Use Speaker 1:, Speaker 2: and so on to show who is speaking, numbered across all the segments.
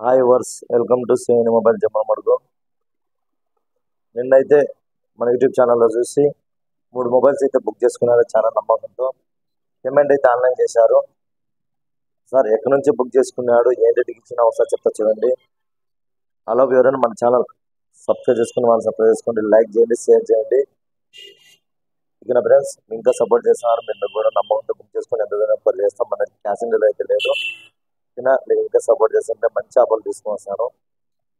Speaker 1: Hi viewers welcome to Seni mobile Jammadugu. నిన్నైతే మన YouTube ఛానల్లో చూసి 3 మొబైల్స్ అయితే బుక్ చేసుకున్నారు. చాలా నమ్మకంతో పేమెంట్ అయితే ఆన్లైన్ చేశారు. సార్ ఎక్కడి నుంచి బుక్ చేసుకున్నాడు, ఏం డేట్కి ఇచ్చినా ఒకసారి చెప్తా చూడండి. హలో ఎవరైనా మన ఛానల్ సబ్స్క్రైబ్ చేసుకుని వాళ్ళు సబ్స్క్రైబ్ చేసుకోండి, లైక్ చేయండి, షేర్ చేయండి. ఇక ఫ్రెండ్స్ ఇంకా సపోర్ట్ చేస్తున్నారు. మీరు కూడా నమ్మకంతో బుక్ చేసుకుని ఎంత చేస్తాం. మనకి క్యాష్ ఆన్ డెలివరీ అయితే లేదు. మీరు ఇంకా సపోర్ట్ చేస్తుంటే మంచి ఆఫర్లు తీసుకొని వస్తాను.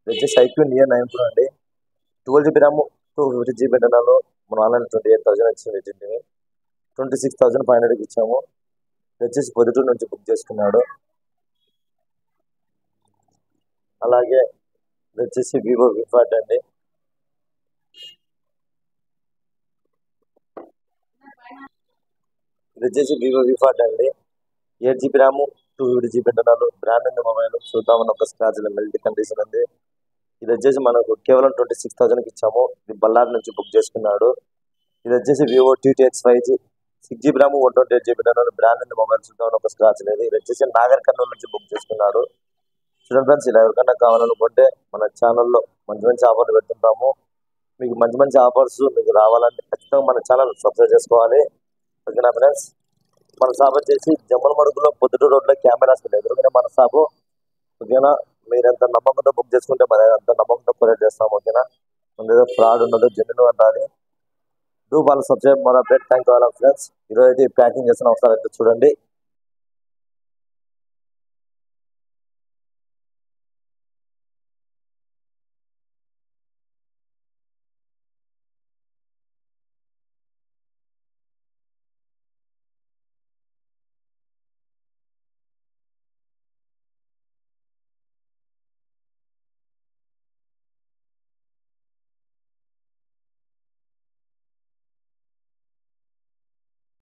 Speaker 1: వచ్చేసి ఐక్యూ నియర్ 9 Pro అండి. 12 GB ర్యామ్ 250 GB ఇంటర్నల్. మన ఆన్లైన్ 28,000 వచ్చింది. 26,500కి ఇచ్చాము. వచ్చేసి పొద్దుటూరు నుంచి బుక్ చేసుకున్నాడు. అలాగే వచ్చేసి వివో V40 అండి. ఇది వచ్చేసి వివో V40 అండి. 8 GB RAM 250 GB internal. Brand ఉంది మొబైల్. చూద్దామని ఒక స్క్రాచ్ మెల్ట్ కండిషన్ ఉంది. ఇది వచ్చేసి మనకు కేవలం 26,000కి ఇచ్చాము. ఇది బళ్ళారి నుంచి బుక్ చేసుకున్నాడు. ఇది వచ్చేసి Vivo TTX 5G 6 GB RAM 128 GB internal. Brand ఉంది మొబైల్. చూద్దామని ఒక స్క్రాచ్ లేదు. ఇది వచ్చేసి నాగర్ కర్నూలు నుంచి బుక్ చేసుకున్నాడు. చూడండి ఫ్రెండ్స్, ఇలా ఎవరికైనా కావాలనుకుంటే మన ఛానల్లో మంచి మంచి ఆఫర్లు పెడుతుంటాము. మీకు మంచి మంచి ఆఫర్స్ మీకు రావాలంటే ఖచ్చితంగా మన ఛానల్ సబ్స్క్రైబ్ చేసుకోవాలి. ఓకేనా ఫ్రెండ్స్, మన షాప్ వచ్చేసి జమ్మలమడుగులో పొద్దుటూరు రోడ్లో కెమెరాస్ ఎదురుగానే మన షాపు. ఓకేనా, మీరు ఎంత నమ్మకంతో బుక్ చేసుకుంటే మరి అంత నమ్మకంతో కొరియర్ చేస్తాము. ఓకేనా, ఏదో ఫ్రాడ్ ఉండదు, జెన్యున్ ఉండాలి. డూ వాళ్ళు సబ్స్క్రైబ్ మన update. Thank you all of friends. ఈరోజు అయితే ప్యాకింగ్ చేసిన ఒకసారి అయితే చూడండి.